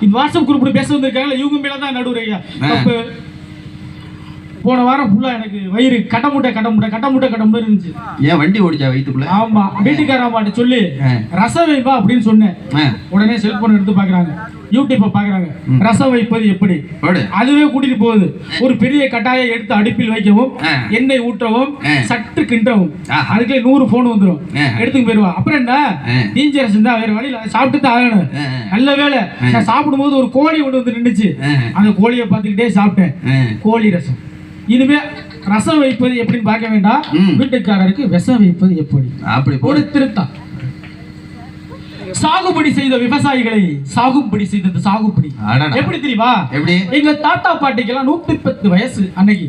இந்த வாட்ஸ்அப் குரூப்ல பேச வந்திருக்காங்களா இவங்க மேல தான் நடுவுரையா தப்பு. போன வாரம் ஃபுல்லா எனக்கு வயிறு கடமுட்டை இருந்துச்சு. ஏன் வண்டி ஓடிச்சா வயிற்றுக்குள்ள? ஆமா, வீட்டுக்காரம்மாட்ட சொல்லி ரசம் வைப்பா அப்படின்னு சொன்னேன். உடனே செல்போன் எடுத்து பாக்குறாங்க, யூடியூப்ப பாக்குறாங்க. ரசம் வைப்பது எப்படி, அதுவே கூட்டிட்டு போகுது. ஒரு பெரிய கட்டாயை எடுத்து அடுப்பில் வைக்கவும், எண்ணெய் ஊற்றவும், சட்டு கிண்டவும், அதுக்குள்ள 100 போன் வந்துடும். எடுத்துக்கு போயிருவா. அப்புறம் என்ன, டீஞ்சரஸ் இருந்தா வேற வழியில சாப்பிட்டு தான் ஆகணும். நல்ல வேலை நான் சாப்பிடும் போது ஒரு கோழி கொண்டு வந்து நின்றுச்சு. அந்த கோழியை பார்த்துக்கிட்டே சாப்பிட்டேன். கோழி ரசம். இனிமே ரசம் வைப்பது எப்படின்னு பார்க்க வேண்டாம், வீட்டுக்காரருக்கு விஷம் வைப்பது எப்படி. அப்படி ஒரு திருத்தம். சாகுபடி செய்த விவசாயிகளை சாகுபடி செய்தது சாகுபடி எப்படி தெரியுமா? எங்க தாத்தா பாட்டிக்கெல்லாம் 110 வயசு. அன்னைக்கு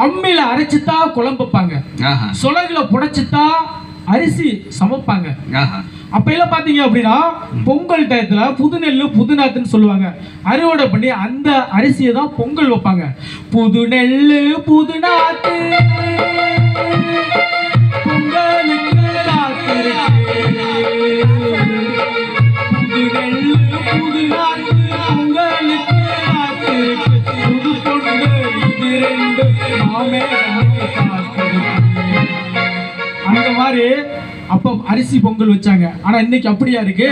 அம்மியில அரைச்சுதான் குழம்பு வைப்பாங்க, சுலகுல புடைச்சுதான் அரிசி சமைப்பாங்க. அப்ப எல்லாம் பாத்தீங்க அப்படின்னா பொங்கல் டயத்துல புது நெல்லு புது நாத்துன்னு சொல்லுவாங்க. அறுவடை பண்ணி அந்த அரிசியை தான் பொங்கல் வைப்பாங்க. புது நெல்லு புது நாத்து பொங்கலுக்கு நாத்து, புது நெல்லு புது நாத்து பொங்கலுக்கு நாத்து, புது பொண்ணு இது ரெண்டு மாமே அந்த மாதிரி அப்போ அரிசி பொங்கல் வச்சாங்க. ஆனா இன்னைக்கு அப்படியா இருக்கு?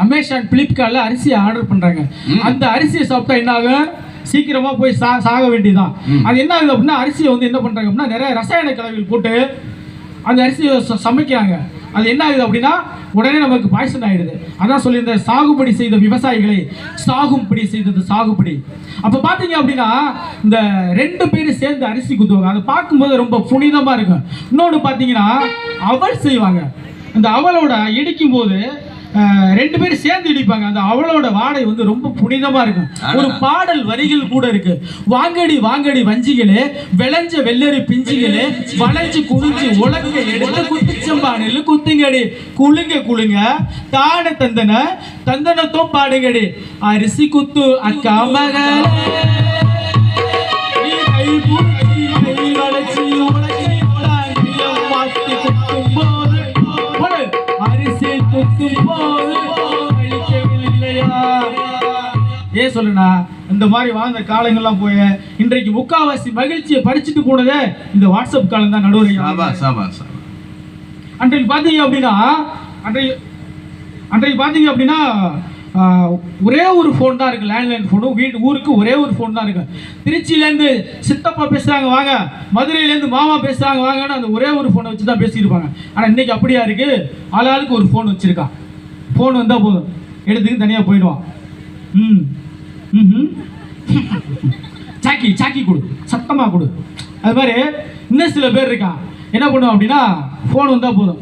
அமேசான் பிளிப்கார்ட்ல அரிசியை ஆர்டர் பண்றாங்க. அந்த அரிசியை சாப்பிட்டா என்ன ஆகும்? சீக்கிரமா போய் சாக வேண்டியதான். அது என்ன ஆகுது அப்படின்னா, அரிசியை வந்து என்ன பண்றாங்க அப்படின்னா நிறைய ரசாயன கலவைகள் போட்டு அந்த அரிசியை சமைக்கிறாங்க. அது என்ன ஆகுது அப்படின்னா உடனே நமக்கு பாய்சன் ஆயிடுது. அதான் சொல்லியிருந்த சாகுபடி செய்த விவசாயிகளை சாகும்படி செய்தது சாகுபடி. அப்ப பாத்தீங்க அப்படின்னா இந்த 2 பேரும் சேர்ந்து அரிசி குத்துவாங்க. அதை பார்க்கும்போது ரொம்ப புனிதமா இருக்கும். இன்னொன்று பாத்தீங்கன்னா அவல் செய்வாங்க. இந்த அவளோட இடிக்கும் போது 2 பேரும் சேர்ந்து இடிப்பாங்க. அந்த அவளோட வாடை வந்து ரொம்ப புனிதமா இருக்கும். ஒரு பாடல் வரிகள் கூட இருக்கு. வாங்கடி வாங்கடி வஞ்சிகளே, விளைஞ்ச வெள்ளரி பிஞ்சிகளே, வளைஞ்சு குளிஞ்சு உலக எடுத்து குத்திச்சம்பானில் குத்துங்கடி, குளுங்க குளுங்க தான தந்தன தந்தனத்தும் பாடுங்கடி, அரிசி குத்து அக்கா மகளே, கை பூச்சி கை வளைச்சி உலகை மாத்தி குத்தும் போது அரிசி குத்தும் போது கழிக்கவில்லையா. ஏன் சொல்லுனா, இந்த மாதிரி வாழ்ந்த காலங்கள்லாம் போய் இன்றைக்கு முக்காவாசி மகிழ்ச்சியை படிச்சுட்டு போனதே இந்த வாட்ஸ்அப் காலம் தான். நடுவுரை அன்றைக்கு பார்த்தீங்க அப்படின்னா ஒரே ஒரு ஃபோன் தான் இருக்கு, லேண்ட்லைன் ஃபோனு. ஊருக்கு ஒரே ஒரு ஃபோன் தான் இருக்கு. திருச்சியிலேருந்து சித்தப்பா பேசுகிறாங்க வாங்க, மதுரையிலேருந்து மாமா பேசுகிறாங்க வாங்கன்னு அந்த ஒரே ஒரு ஃபோனை வச்சு தான் பேசியிருப்பாங்க. ஆனால் இன்னைக்கு அப்படியா இருக்கு? ஆளாளுக்கு ஒரு ஃபோன் வச்சிருக்கான். ஃபோன் வந்தால் போதும், எடுத்துக்கு தனியாக போயிடுவான். சாக்கி கொடு, சத்தமாக கொடு. அது மாதிரி இன்னும் சில பேர் இருக்கான். என்ன பண்ணுவான் அப்படின்னா ஃபோன் வந்தால் போதும்,